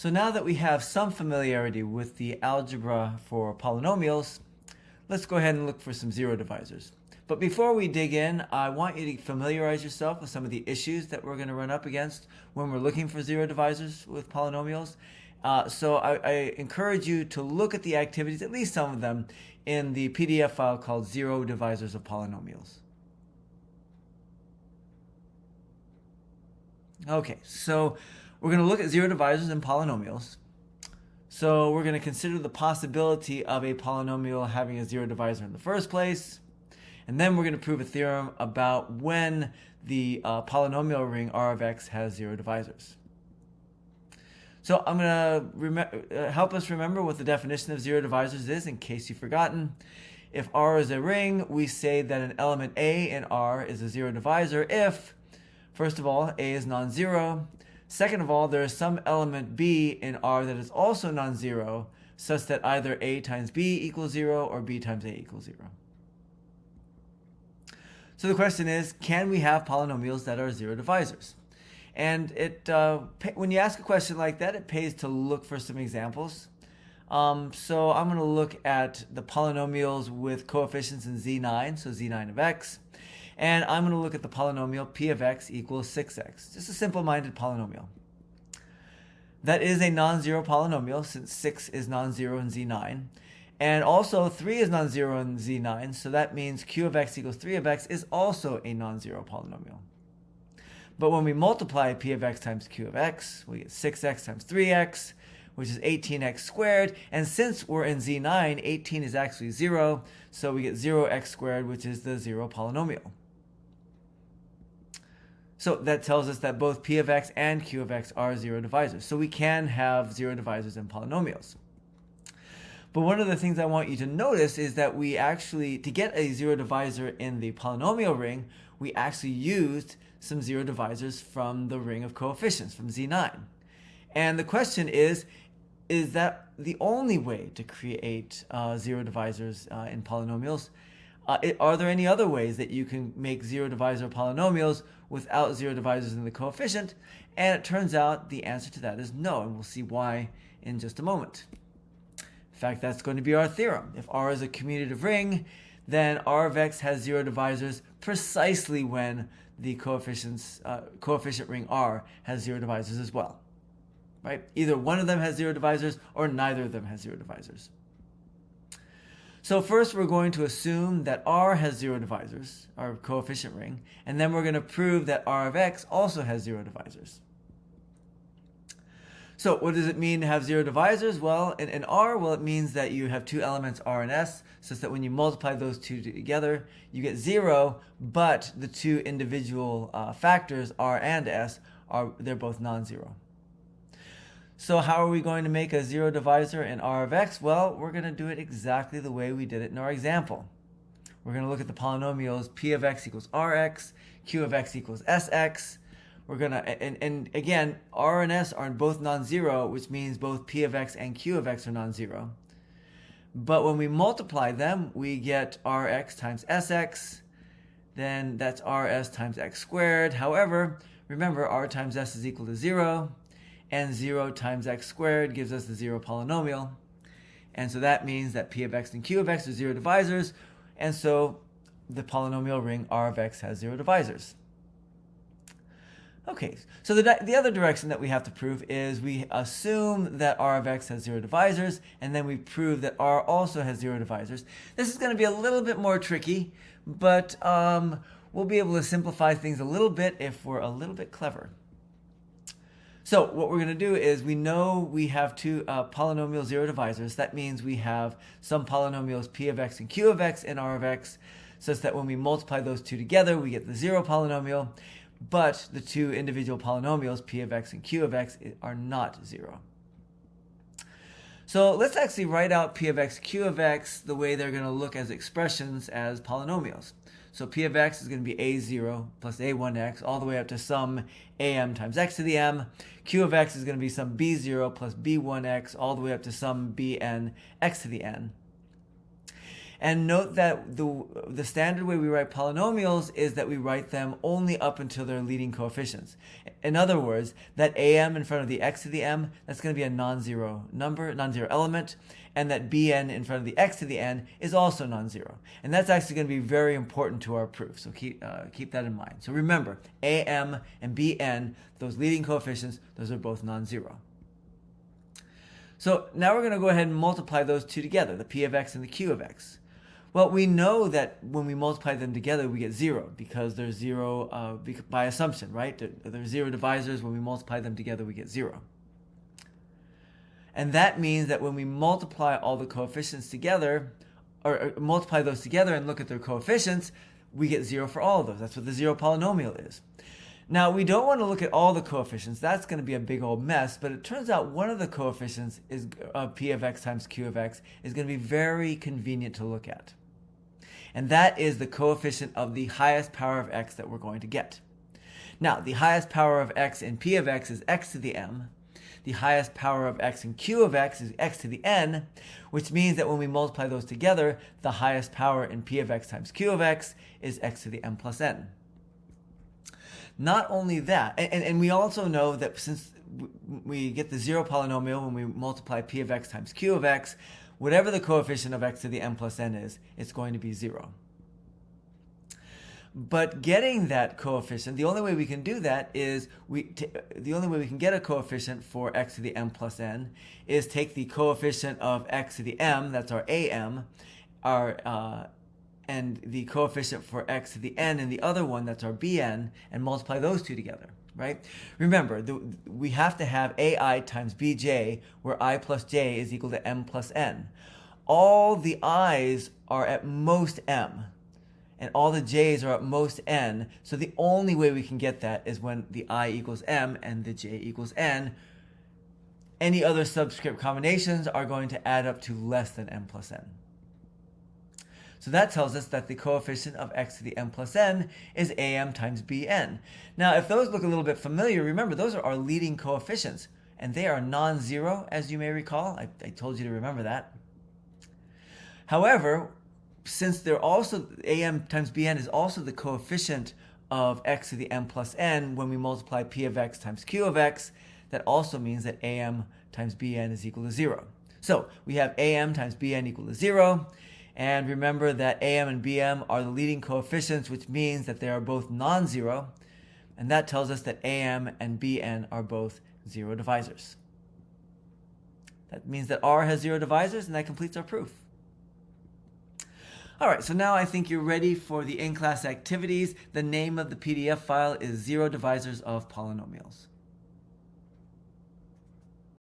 So now that we have some familiarity with the algebra for polynomials, let's go ahead and look for some zero divisors. But before we dig in, I want you to familiarize yourself with some of the issues that we're going to run up against when we're looking for zero divisors with polynomials. So I encourage you to look at the activities, at least some of them, in the PDF file called Zero Divisors of Polynomials. Okay, so we're going to look at zero divisors in polynomials. So we're going to consider the possibility of a polynomial having a zero divisor in the first place. And then we're going to prove a theorem about when the polynomial ring R of x has zero divisors. So I'm going to help us remember what the definition of zero divisors is in case you've forgotten. If R is a ring, we say that an element A in R is a zero divisor if, first of all, A is non-zero. Second of all, there is some element B in R that is also non-zero, such that either A times B equals 0 or B times A equals 0. So the question is, can we have polynomials that are zero divisors? And when you ask a question like that, it pays to look for some examples. So I'm going to look at the polynomials with coefficients in Z9, so Z9 of x. And I'm going to look at the polynomial P of x equals 6x, just a simple-minded polynomial. That is a non-zero polynomial, since 6 is non-zero in Z9. And also 3 is non-zero in Z9, so that means Q of x equals 3 of x is also a non-zero polynomial. But when we multiply P of x times Q of x, we get 6x times 3x, which is 18x squared. And since we're in Z9, 18 is actually 0, so we get 0x squared, which is the zero polynomial. So that tells us that both P of x and Q of x are zero divisors. So we can have zero divisors in polynomials. But one of the things I want you to notice is that we actually, to get a zero divisor in the polynomial ring, we actually used some zero divisors from the ring of coefficients, from Z9. And the question is that the only way to create zero divisors in polynomials? Are there any other ways that you can make zero divisor polynomials without zero divisors in the coefficient? And it turns out the answer to that is no, and we'll see why in just a moment. In fact, that's going to be our theorem. If R is a commutative ring, then R of x has zero divisors precisely when the coefficient ring R has zero divisors as well. Right? Either one of them has zero divisors or neither of them has zero divisors. So first we're going to assume that R has zero divisors, our coefficient ring, and then we're going to prove that R of x also has zero divisors. So what does it mean to have zero divisors? Well, in R, it means that you have two elements R and S, such that when you multiply those two together, you get 0, but the two individual factors, R and S, they're both non-zero. So how are we going to make a zero divisor in R of x? Well, we're going to do it exactly the way we did it in our example. We're going to look at the polynomials P of x equals Rx, Q of x equals Sx. We're going to, and again, R and S are both non-zero, which means both P of x and Q of x are non-zero. But when we multiply them, we get Rx times Sx, then that's Rs times x squared. However, remember, R times S is equal to 0. And 0 times x squared gives us the zero polynomial. And so that means that P of x and Q of x are zero divisors. And so the polynomial ring R of x has zero divisors. Okay, so the other direction that we have to prove is we assume that R of x has zero divisors, and then we prove that R also has zero divisors. This is going to be a little bit more tricky, but we'll be able to simplify things a little bit if we're a little bit clever. So what we're going to do is we know we have two polynomial zero divisors. That means we have some polynomials P of x and Q of x in R of x, such that when we multiply those two together, we get the zero polynomial. But the two individual polynomials P of x and Q of x are not 0. So let's actually write out P of x, Q of x the way they're going to look as expressions as polynomials. So P of x is going to be a0 plus a1x all the way up to some am times x to the m. Q of x is going to be some b0 plus b1x all the way up to some bn x to the n. And note that the standard way we write polynomials is that we write them only up until their leading coefficients. In other words, that am in front of the x to the m, that's going to be a non-zero number, non-zero element, and that bn in front of the x to the n is also non-zero. And that's actually going to be very important to our proof, so keep that in mind. So remember, am and bn, those leading coefficients, those are both non-zero. So now we're going to go ahead and multiply those two together, the p of x and the q of x. Well, we know that when we multiply them together, we get 0 because there's 0 by assumption, right? There's 0 divisors. When we multiply them together, we get 0. And that means that when we multiply all the coefficients together, or multiply those together and look at their coefficients, we get 0 for all of those. That's what the zero polynomial is. Now, we don't want to look at all the coefficients. That's going to be a big old mess, but it turns out one of the coefficients is p of x times q of x is going to be very convenient to look at. And that is the coefficient of the highest power of x that we're going to get. Now, the highest power of x in p of x is x to the m. The highest power of x in q of x is x to the n, which means that when we multiply those together, the highest power in p of x times q of x is x to the m plus n. Not only that, and we also know that since we get the zero polynomial when we multiply p of x times q of x, whatever the coefficient of x to the m plus n is, it's going to be 0. But getting that coefficient, the only way we can do that is, the only way we can get a coefficient for x to the m plus n is take the coefficient of x to the m, that's our am, and the coefficient for x to the n and the other one, that's our bn, and multiply those two together, right? Remember, we have to have ai times bj, where I plus j is equal to m plus n. All the i's are at most m, and all the j's are at most n, so the only way we can get that is when the I equals m and the j equals n. Any other subscript combinations are going to add up to less than m plus n. So that tells us that the coefficient of x to the m plus n is am times bn. Now, if those look a little bit familiar, remember, those are our leading coefficients, and they are non-zero, as you may recall. I told you to remember that. However, since they're also, am times bn is also the coefficient of x to the m plus n when we multiply p of x times q of x, that also means that am times bn is equal to 0. So we have am times bn equal to 0. And remember that am and bm are the leading coefficients, which means that they are both non-zero. And that tells us that am and bn are both 0 divisors. That means that R has 0 divisors, and that completes our proof. All right, so now I think you're ready for the in-class activities. The name of the PDF file is 0 divisors of polynomials.